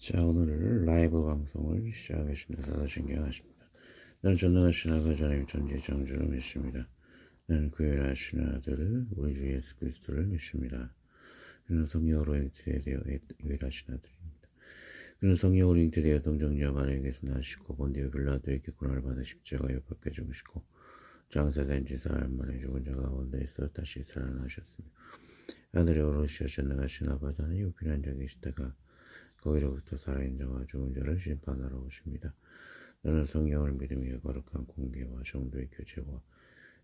자, 오늘 라이브 방송을 시작하겠습니다. 다들 존경하십니다. 나는 전능하신 아버지 하나님 전지창조를 믿습니다. 나는 구별하신 아들 우리 주 예수 그리스도를 믿습니다. 그는 성령으로 잉태되어 유일하신 아들입니다. 그는 성령으로 잉태되어 동정녀 마리아에게서 나시고 본디오 빌라도에게 고난을 받아 십자가에 못 박혀 죽으시고 장사된 지 사흘 만에 죽은 자 가운데에서 다시 살아나셨으며 하늘에 오르시어 전능하신 아버지 하나님 우편한 자 계시다가 거기로부터 살아있는 자와 죽은 자를 심판하러 오십니다. 너는 성령을 믿으며 거룩한 공개와 정도의 교제와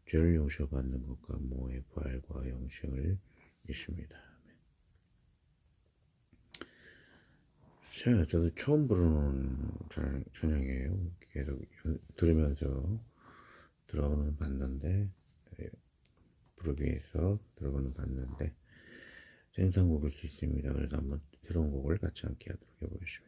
죄를 용서받는 것과 모의 부활과 영생을 믿습니다. 자, 저도 처음 부르는 찬양이에요. 계속 들으면서 들어오는 봤는데 부르기 위해서 들어오는 봤는데 생산곡일 수 있습니다. 그래서 한번 새로운 곡을 같이 함께 하도록 해보겠습니다.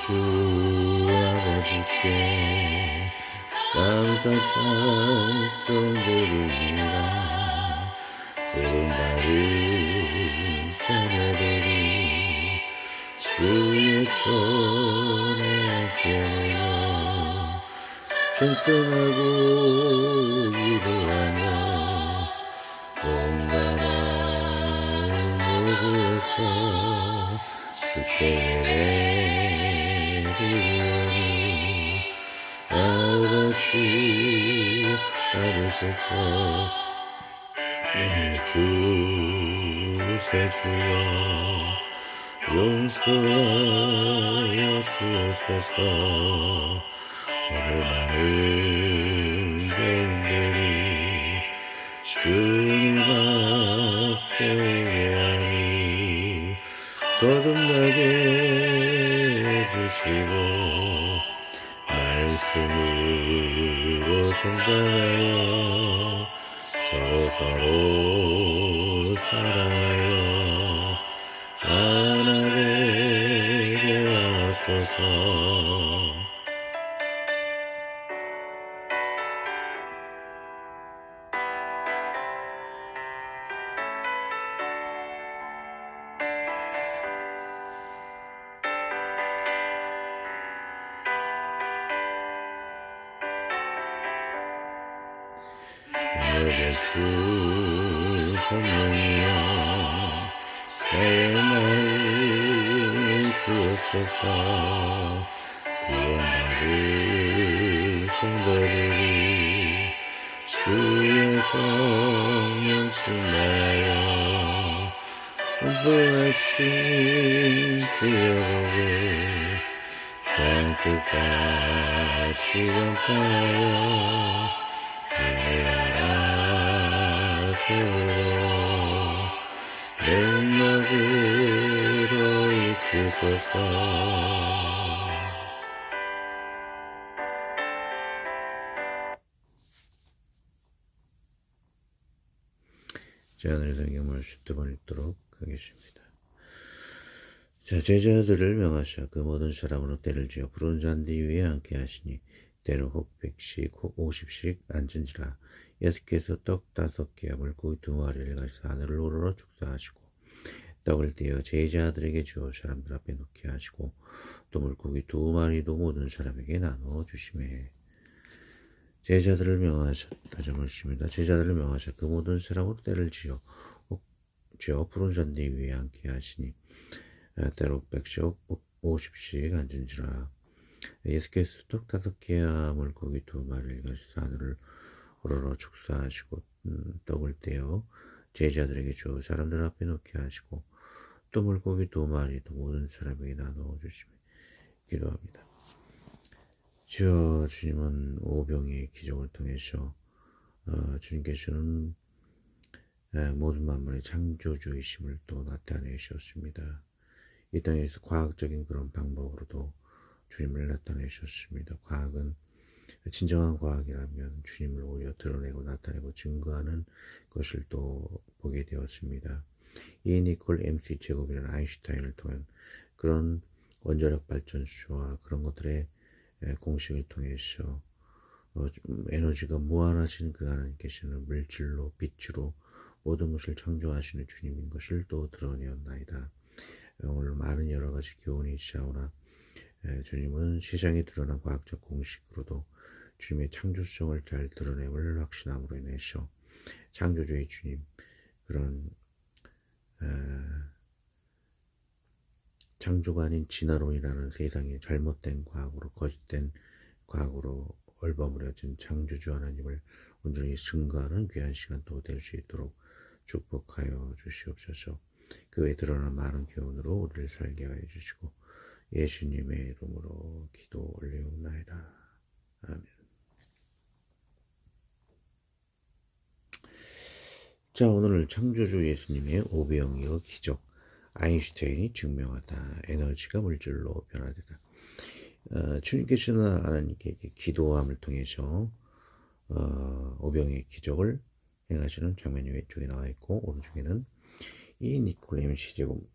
주 아버지께 감사 찬송드립니다. 푸른 마른 자녀들이 주의 손에 안겨내어 튼튼하고 위로하며 온갖 마음을 부어서 주께 예배드리오니 아버지 받으소서. 주세주여 용서하여 주옵소서. 오늘 많은 죄인들이 주님 앞에 회개하니 거듭나게 해주시고 말씀으로 성장하여 서로 사랑하여 하나 되게 하소서. 예수 성령이여 새 마음을 주옵소서. 구원받은 성도들이 주의 성령 충만하여 선포하신 주의 복을 땅끝까지 전파하여 나라 세우러 능력으로 이끄소서. 자, 오늘 성경 말씀 두 번 읽도록 하겠습니다. 자, 제자들을 명하셔 그 모든 사람으로 때를 지어 푸른 잔디 위에 앉게 하시니 때는 혹 100씩 혹 50씩 앉은지라. 예수께서 떡 5개와 물고기 2마리를 가지고 하늘을 우러러 축사하시고 떡을 떼어 제자들에게 주어 사람들 앞에 놓게 하시고 또 물고기 2마리도 모든 사람에게 나누어 주시매. 제자들을 명하셨다. 점을십니다. 제자들을 명하셔 그 모든 사람으로 때를 지어 푸른 잔디 위에 앉게 하시니 때로 100씩 50씩 앉은지라. 예수께서 떡 5개와 물고기 2마리를 가지고 하늘을 우러러 축사하시고 떡을 떼어 제자들에게 주어 사람들 앞에 놓게 하시고 또 물고기 2마리도 모든 사람에게 나누어 주시며 기도합니다. 주여, 주님은 오병이의 기적을 통해서 주님께서는 모든 만물의 창조주이심을 또 나타내셨습니다. 이 땅에서 과학적인 그런 방법으로도 주님을 나타내셨습니다. 과학은 진정한 과학이라면 주님을 오히려 드러내고 나타내고 증거하는 것을 또 보게 되었습니다. E 니콜 MC 제곱이라는 아인슈타인을 통한 그런 원자력 발전소와 그런 것들의 공식을 통해서 에너지가 무한하신 그 하나님께서는 물질로 빛으로 모든 것을 창조하시는 주님인 것을 또 드러내었나이다. 오늘 많은 여러 가지 교훈이 있사오나 주님은 세상에 드러난 과학적 공식으로도 주님의 창조성을 잘 드러냄을 확신함으로 인해서 창조주의 주님 그런 창조가 아닌 진화론이라는 세상의 잘못된 과학으로 거짓된 과학으로 얼버무려진 창조주 하나님을 온전히 증거하는 귀한 시간 또 될 수 있도록 축복하여 주시옵소서. 그 외에 드러난 많은 교훈으로 우리를 살게 하여 주시고 예수님의 이름으로 기도 올리옵나이다. 아멘. 자, 오늘 창조주 예수님의 오병이어 기적, 아인슈타인이 증명하다, 에너지가 물질로 변화되다. 주님께서는 하나님께 기도함을 통해서 오병이의 기적을 행하시는 장면이 왼쪽에 나와 있고 오른쪽에는 이 니콜 MC 제곱,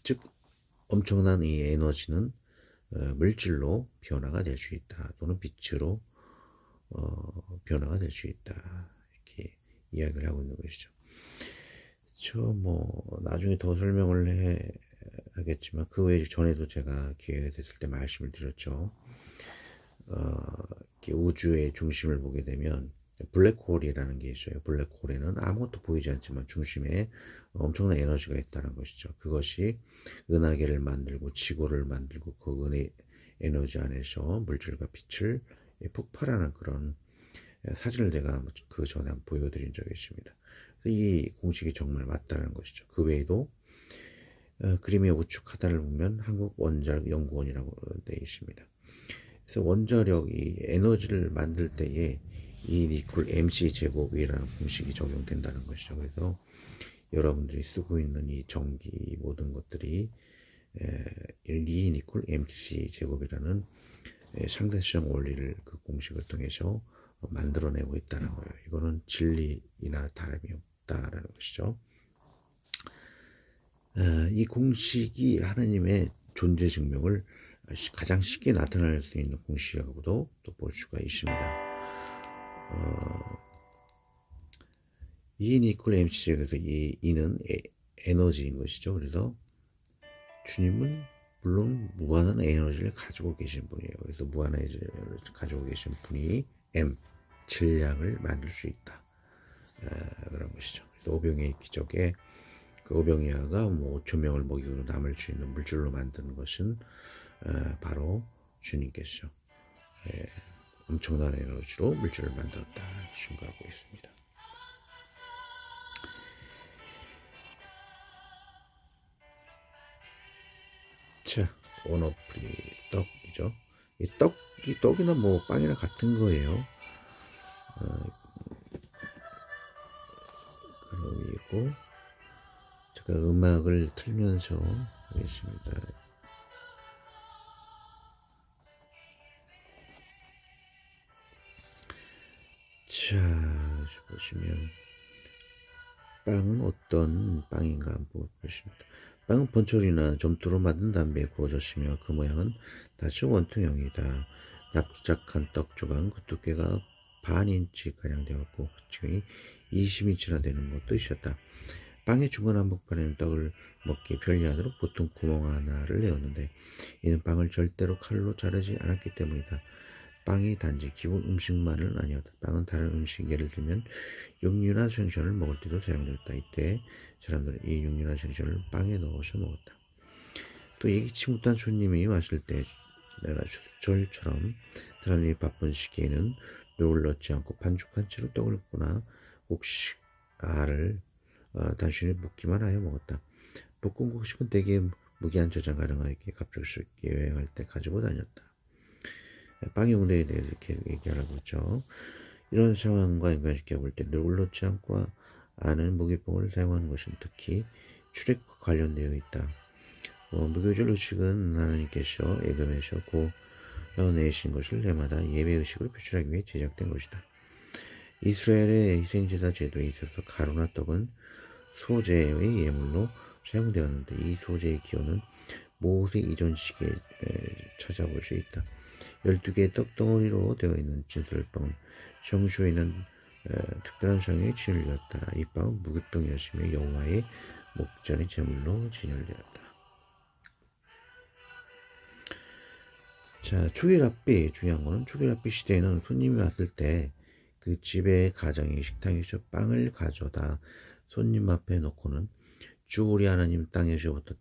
즉 엄청난 이 에너지는 물질로 변화가 될 수 있다 또는 빛으로 변화가 될 수 있다 이렇게 이야기를 하고 있는 것이죠. 나중에 더 설명을 하겠지만 그 외에 전에도 제가 기회가 됐을 때 말씀을 드렸죠. 이렇게 우주의 중심을 보게 되면 블랙홀이라는 게 있어요. 블랙홀에는 아무것도 보이지 않지만 중심에 엄청난 에너지가 있다는 것이죠. 그것이 은하계를 만들고 지구를 만들고 그 은의 에너지 안에서 물질과 빛을 폭발하는 그런 사진을 제가 그 전에 한번 보여드린 적이 있습니다. 이 공식이 정말 맞다는 것이죠. 그 외에도 그림의 우측 하단을 보면 한국원자력연구원이라고 되어 있습니다. 그래서 원자력이 에너지를 만들 때에 E 니콜 MC 제곱이라는 공식이 적용된다는 것이죠. 그래서 여러분들이 쓰고 있는 이 전기 모든 것들이 E 니콜 MC 제곱이라는 상대성 원리를 그 공식을 통해서 만들어내고 있다는 거예요. 이거는 진리이나 다름이 없다라는 것이죠. 이 공식이 하나님의 존재 증명을 가장 쉽게 나타낼 수 있는 공식이라고도 또 볼 수가 있습니다. E 니콜 MC 그래서 이 E는 에너지인 것이죠. 그래서 주님은 물론 무한한 에너지를 가지고 계신 분이에요. 그래서 무한한 에너지를 가지고 계신 분이 M 질량을 만들 수 있다. 그런 것이죠. 그래서 오병이의 기적에 그 오병이어가 5,000명을 먹이고 남을 수 있는 물질로 만드는 것은 바로 주님께서 엄청난 에너지로 물질을 만들었다 증거하고 있습니다. 자, 온어프리 떡이죠. 이 떡이나 빵이나 같은 거예요. 그리고 제가 음악을 틀면서 하겠습니다. 자, 보시면 빵은 어떤 빵인가 한번 보십니다. 빵은 번철이나 점토로 만든 담배에 구워졌으며 그 모양은 다시 원통형이다. 납작한 떡 조각 그 두께가 반 인치가량 되었고 거의 20인치나 되는 것도 있었다. 빵의 중간 한복판에는 떡을 먹기에 편리하도록 보통 구멍 하나를 내었는데 이는 빵을 절대로 칼로 자르지 않았기 때문이다. 빵이 단지 기본 음식만은 아니었다. 빵은 다른 음식 예를 들면 육류나 생선을 먹을 때도 사용되었다. 이때 사람들은 이 육류나 생선을 빵에 넣어서 먹었다. 또 예기치 못한 손님이 왔을 때 내가 절처럼 사람들이 바쁜 시기에는 룰을 넣지 않고 반죽한 채로 떡을 볶거나 곡식 알을 단순히 볶기만 하여 먹었다. 볶은 곡식은 대개 무기한 저장 가능하게 갑작스럽게 여행할 때 가지고 다녔다. 빵의 운대에 대해서 이렇게 얘기하라고 했죠. 이런 상황과 연관시켜 볼 때 룰을 넣지 않고 아는 무기봉을 사용하는 것은 특히 출애굽과 관련되어 있다. 무교절 의식은 하나님께서 예금하셨고 내신 것을 해마다 예배의식으로 표출하기 위해 제작된 것이다. 이스라엘의 희생제사 제도에 있어서 가루나 떡은 소제의 예물로 사용되었는데 이 소제의 기원은 모세 이전 시기에 찾아볼 수 있다. 12개의 떡덩어리로 되어 있는 진설빵은 성소에는 특별한 상에 진열되었다. 이 빵은 무교병이었으며 여호와의 목전의 제물로 진열되었다. 자, 초기랍비 중요한 거는 초기랍비 시대에는 손님이 왔을 때 그 집의 가정의 식탁에서 빵을 가져다 손님 앞에 놓고는 주 우리 하나님 땅에서부터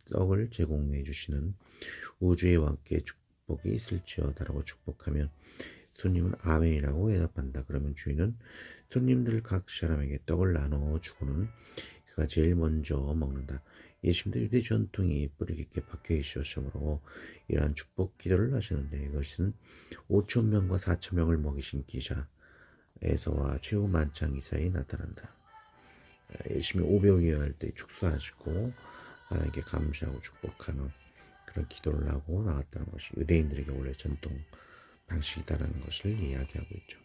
떡을 제공해 주시는 우주의 왕께 축복이 있을지어다라고 축복하면 손님은 아멘이라고 대답한다. 그러면 주인은 손님들 각 사람에게 떡을 나눠 주고는 그가 제일 먼저 먹는다. 예수님도 유대 전통이 뿌리 깊게 박혀 있었으므로 이러한 축복 기도를 하시는데 이것은 5,000명과 4,000명을 먹이신 기사에서와 최후 만찬 기사에 나타난다. 예수님이 500여 할 때 축사하시고 하나님께 감사하고 축복하는 그런 기도를 하고 나왔다는 것이 유대인들에게 원래 전통 방식이다라는 것을 이야기하고 있죠.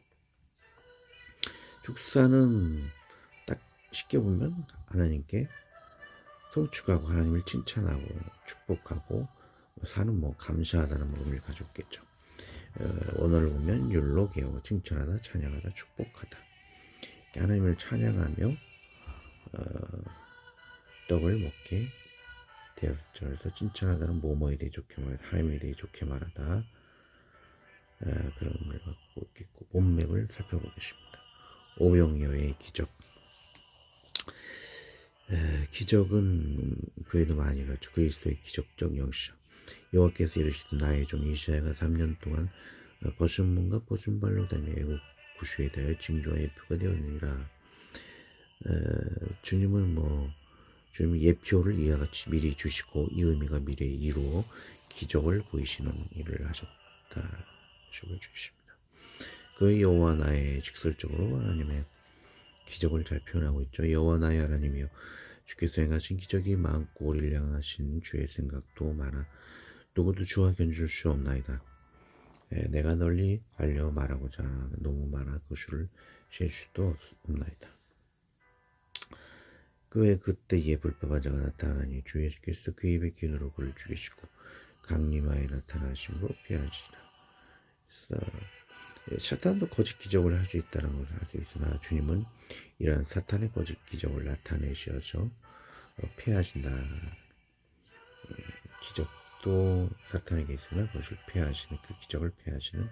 축사는 딱 쉽게 보면 하나님께 송축하고 하나님을 칭찬하고 축복하고 사는 감사하다는 의미를 가지고 있겠죠. 원어를 보면 율로게오 칭찬하다 찬양하다 축복하다. 하나님을 찬양하며 떡을 먹게 되었죠. 그래서 칭찬하다는 뭐뭐에 대해 좋게 말하다, 하나님에 대해 좋게 말하다, 그런 의미를 갖고 있겠고 본맥을 살펴보겠습니다. 오병이어의 기적. 기적은 교회도 많이 그렇죠. 그리스도의 기적적 역사. 여호와께서 이르시되 나의 종 이사야가 3년 동안 벗은 몸과 벗은 발로 다니며 애국 구슈에 대하여 징조와 예표가 되었느니라. 주님은 주님이 예표를 이와 같이 미리 주시고 이 의미가 미래에 이루어 기적을 보이시는 일을 하셨다. 기적을 주십니다. 그 여호와 나의 직설적으로 하나님의 기적을 잘 표현하고 있죠. 여호와 나의 하나님이여 주께서 행하신 기적이 많고 우리를 향하신 주의 생각도 많아 누구도 주와 견줄 수 없나이다. 내가 널리 알려 말하고자 하는 너무 많아 그 수를 셀 수도 없나이다. 그의 그때에 불법한 자가 나타나니 주 예수께서 그 입의 기운으로 그를 죽이시고 강림하에 나타나심으로 피하시라. 사탄도 거짓 기적을 할 수 있다는 것을 알 수 있으나 주님은 이러한 사탄의 거짓 기적을 나타내셔서 피하신다. 기적도 사탄에게 있으나 그것을 피하시는 그 기적을 피하시는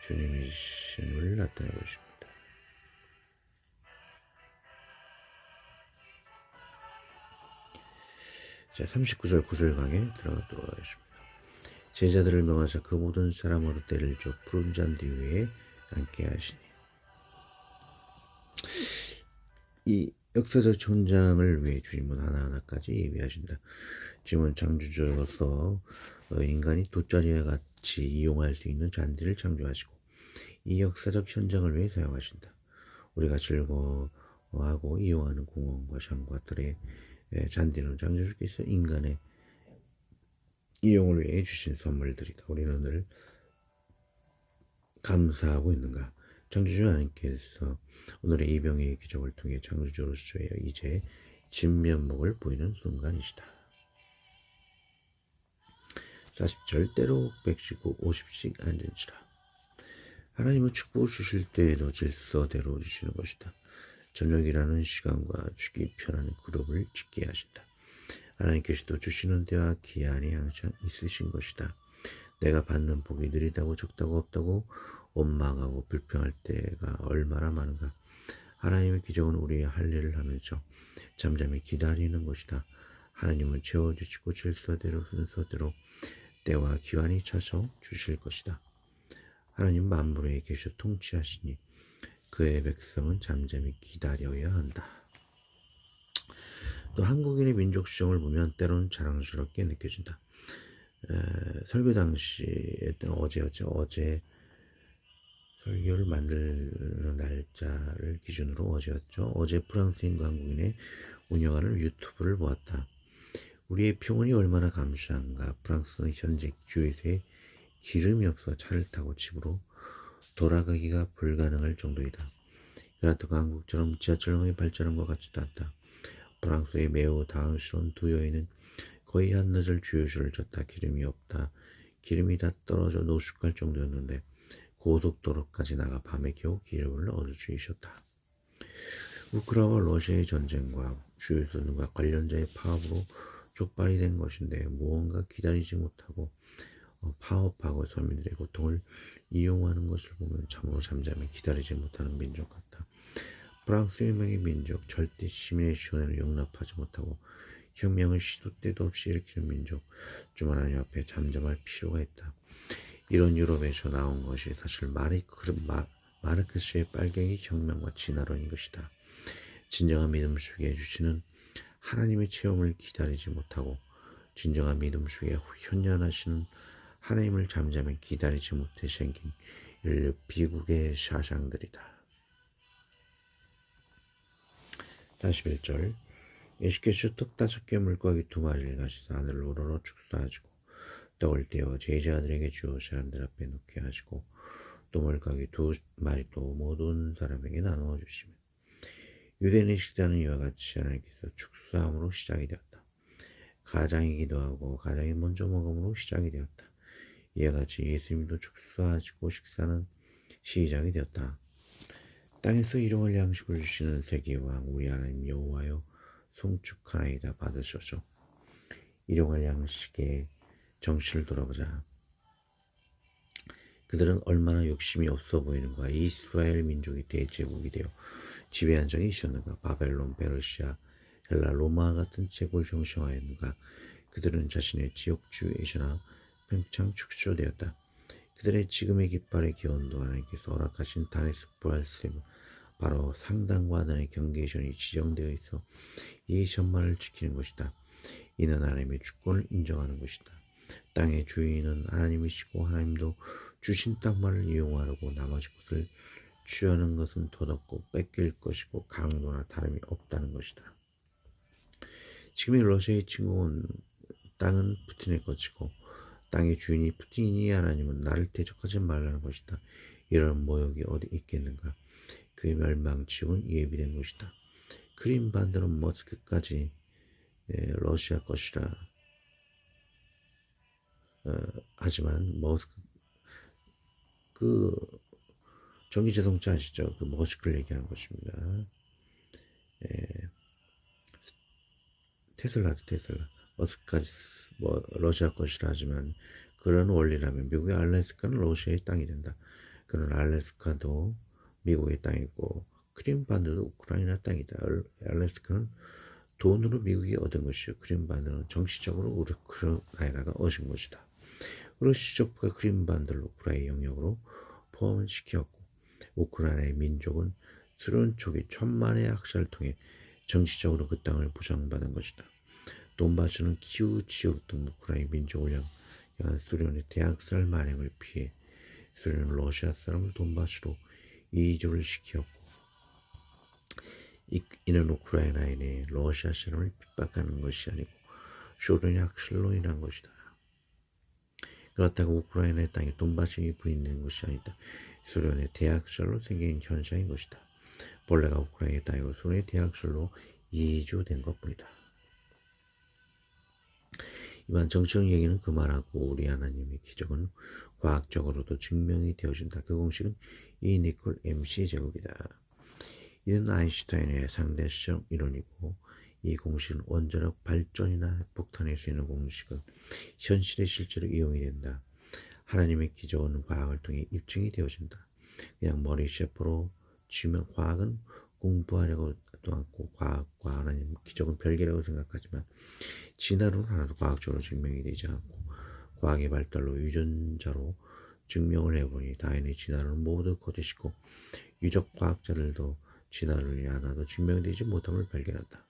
주님이심을 나타내고 있습니다. 자, 39절 9절 강에 들어가도록 하겠습니다. 제자들을 명하사 그 모든 사람으로 때를 줘 푸른 잔디 위에 앉게 하시니. 이 역사적 현장을 위해 주님은 하나하나까지 예비하신다. 주님은 창조주로서 인간이 돗자리와 같이 이용할 수 있는 잔디를 창조하시고 이 역사적 현장을 위해 사용하신다. 우리가 즐거워하고 이용하는 공원과 산과 들의 잔디는 창조주께서 인간의 이용을 위해 주신 선물들이다. 우리는 늘 감사하고 있는가? 창조주 하나님께서 오늘의 이병의 기적을 통해 창조주로서의 이제 진면목을 보이는 순간이시다. 40절 때로 100씩 50씩 앉은지라. 하나님은 축복을 주실 때에도 질서대로 주시는 것이다. 저녁이라는 시간과 주기 편한 그룹을 짓게 하신다. 하나님께서도 주시는 때와 기한이 항상 있으신 것이다. 내가 받는 복이 느리다고 적다고 없다고 원망하고 불평할 때가 얼마나 많은가. 하나님의 기적은 우리의 할 일을 하면서 잠잠히 기다리는 것이다. 하나님은 채워주시고 질서대로 순서대로 때와 기한이 차서 주실 것이다. 하나님 만물에 계셔 통치하시니 그의 백성은 잠잠히 기다려야 한다. 또 한국인의 민족성을 보면 때로는 자랑스럽게 느껴진다. 설교 당시에 어제 설교를 만드는 날짜를 기준으로 어제였죠. 어제 프랑스인과 한국인의 운영하는 유튜브를 보았다. 우리의 평온이 얼마나 감사한가. 프랑스는 현재 주에서의 기름이 없어 차를 타고 집으로 돌아가기가 불가능할 정도이다. 그렇다고 한국처럼 지하철의 발전함과 같지도 않다. 프랑스의 매우 당황스러운 두 여인은 거의 한낮을 주유소를 줬다. 기름이 없다. 기름이 다 떨어져 노숙할 정도였는데 고속도로까지 나가 밤에 겨우 기름을 얻을 수 있었다. 우크라이나와 러시아의 전쟁과 주유소들과 관련자의 파업으로 촉발이 된 것인데 무언가 기다리지 못하고 파업하고 서민들의 고통을 이용하는 것을 보면 참으로 잠잠히 기다리지 못하는 민족 같다. 프랑스 혁명의 민족, 절대 시민의 시원을 용납하지 못하고 혁명을 시도 때도 없이 일으키는 민족, 중 하나님 앞에 잠잠할 필요가 있다. 이런 유럽에서 나온 것이 사실 마르크스의 빨갱이 혁명과 진화론인 것이다. 진정한 믿음 속에 주시는 하나님의 체험을 기다리지 못하고 진정한 믿음 속에 현존하시는 하나님을 잠잠히 기다리지 못해 생긴 인류 비극의 사상들이다. 41절 예수께서 떡 5개 물고기 2마리를 가시사 하늘로 우러러 축사하시고 떡을 떼어 제자들에게 주어 사람들 앞에 놓게 하시고 또 물고기 2마리 또 모든 사람에게 나누어 주시며 유대인의 식사는 이와 같이 하나님께서 축사함으로 시작이 되었다. 가장이기도 하고 가장이 먼저 먹음으로 시작이 되었다. 이와 같이 예수님도 축사하시고 식사는 시작이 되었다. 땅에서 일용할 양식을 주시는 세계왕 우리 하나님 여호와여 송축하나이다. 받으소서. 일용할 양식의 정신을 돌아보자. 그들은 얼마나 욕심이 없어 보이는가. 이스라엘 민족이 대제국이 되어 지배한 적이 있었는가. 바벨론, 페르시아, 헬라, 로마 같은 제국을 형성하였는가. 그들은 자신의 지역주의에서나 평창 축소되었다. 그들의 지금의 깃발의 기원도 하나님께서 허락하신 다네스 브랄셈 바로 상단과 하단의 경계선이 지정되어 있어 이 전말을 지키는 것이다. 이는 하나님의 주권을 인정하는 것이다. 땅의 주인은 하나님이시고 하나님도 주신 땅만을 이용하려고 나머지 것을 취하는 것은 도덕고 뺏길 것이고 강도나 다름이 없다는 것이다. 지금의 러시아의 침공은 땅은 푸틴의 것이고 땅의 주인이 푸틴이니 하나님은 나를 대적하지 말라는 것이다. 이런 모욕이 어디 있겠는가. 그의 멸망지옥은 예비된 것이다. 크림 반도는 머스크까지 러시아 것이라 하지만 머스크 그 전기자동차 아시죠? 그 머스크를 얘기하는 것입니다. 테슬라 머스크까지 러시아 것이라 하지만 그런 원리라면 미국의 알래스카는 러시아의 땅이 된다. 그런 알래스카도 미국의 땅이고 크림반도도 우크라이나 땅이다. 알래스카는 돈으로 미국이 얻은 것이요 크림반도는 정치적으로 우크라이나가 얻은 것이다. 루시조프가 크림반도를 우크라이나 영역으로 포함시켰고 우크라이나의 민족은 수련 초기 천만의 학살을 통해 정치적으로 그 땅을 보장받은 것이다. 돈바스는 키우 지역 등 우크라이나 민족을 향한 수련의 대학살 만행을 피해 수련은 러시아 사람을 돈바스로 이주를 시켰고 이는 우크라이나인의 러시아 사람을 핍박하는 것이 아니고 소련의 학살로 인한 것이다. 그렇다고 우크라이나의 땅에 돈바스이 부인되는 것이 아니다. 소련의 대학살로 생긴 현상인 것이다. 본래가 우크라이나의 땅이고 소련의 대학살로 이주된 것뿐이다. 이만 정치적 얘기는 그만하고 우리 하나님의 기적은 과학적으로도 증명이 되어진다. 그 공식은 이 니콜 MC 제곱이다. 이는 아인슈타인의 상대성 이론이고 이 공식은 원자력 발전이나 폭탄에 쓰이는 공식은 현실에 실제로 이용이 된다. 하나님의 기적은 과학을 통해 입증이 되어진다. 그냥 머리 셰프로 치면 과학은 공부하려고도 않고 과학과 하나님 기적은 별개라고 생각하지만 진화론은 하나도 과학적으로 증명이 되지 않고 과학의 발달로 유전자로 증명을 해보니 다행히 진화론은 모두 거짓이고 유적 과학자들도 진화론이 하나도 증명되지 못함을 발견한다.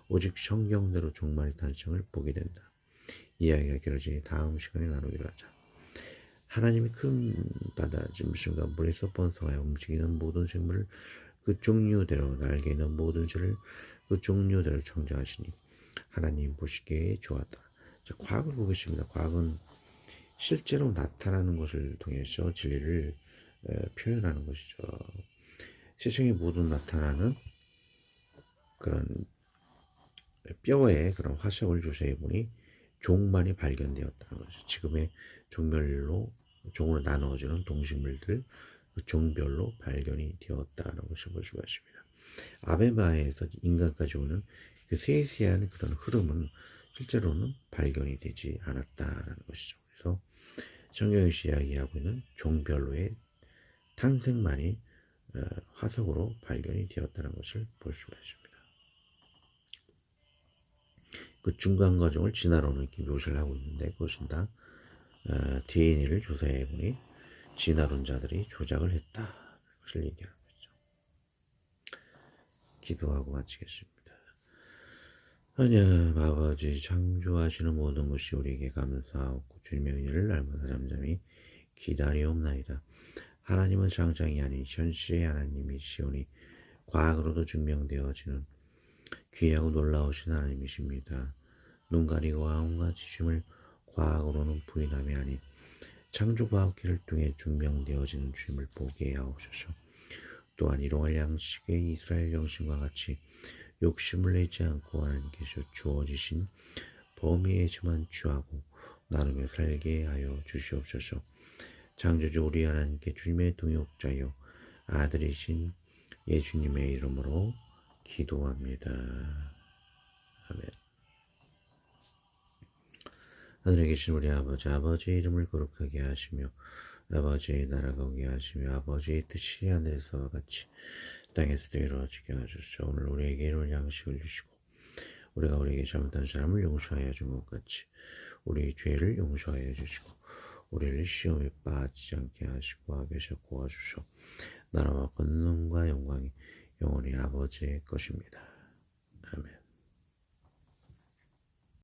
오직 성경대로 종말의 탄생을 보게 된다. 이야기가 길어지니 다음 시간에 나누기로 하자. 하나님이 큰 바다 짐승과 물에서 번성하여 움직이는 모든 생물을 그 종류대로 날개 있는 모든 새를 그 종류대로 창조하시니 하나님 보시기에 좋았다. 자, 과학을 보겠습니다. 과학은 실제로 나타나는 것을 통해서 진리를 표현하는 것이죠. 세상에 모두 나타나는 그런 뼈에 그런 화석을 조사해 보니 종만이 발견되었다는 것이죠. 지금의 종으로 나누어지는 동식물들 그 종별로 발견이 되었다는 것을 볼 수가 있습니다. 아베마에서 인간까지 오는 그 세세한 그런 흐름은 실제로는 발견이 되지 않았다라는 것이죠. 그래서 성경에서 이야기하고 있는 종별로의 탄생만이 화석으로 발견이 되었다는 것을 볼 수가 있습니다. 그 중간 과정을 진화론은 이렇게 묘사를 하고 있는데 그것은 다 DNA를 조사해 보니 진화론자들이 조작을 했다는 것을 얘기하는 거죠. 기도하고 마치겠습니다. 하나님 아버지 창조하시는 모든 것이 우리에게 감사하고 주님의 은혜를 날마다 잠잠히 기다리옵나이다. 하나님은 장장이 아닌 현실의 하나님이시오니 과학으로도 증명되어지는 귀하고 놀라우신 하나님이십니다. 눈 가리고 온갖 지심을 과학으로는 부인함이 아닌 창조과학기를 통해 증명되어지는 주님을 보게 하옵소서. 또한 일용할 양식의 이스라엘 영신과 같이 욕심을 내지 않고 하나님께서 주어지신 범위에 만 취하고 나누며 살게 하여 주시옵소서. 창조주 우리 하나님께 주님의 동역자여 아들이신 예수님의 이름으로 기도합니다. 아멘. 하늘에 계신 우리 아버지, 아버지의 이름을 거룩하게 하시며 아버지의 나라가 오게 하시며 아버지의 뜻이 하늘에서와 같이 땅에서도 이루어지게 하소서. 오늘 우리에게 이룰 양식을 주시고 우리가 우리에게 잘못한 사람을 용서하여 준 것 같이 우리 죄를 용서하여 주시고 우리를 시험에 빠지지 않게 하시고 악에서 구하소서. 나라와 권능과 영광이 영원히 아버지의 것입니다.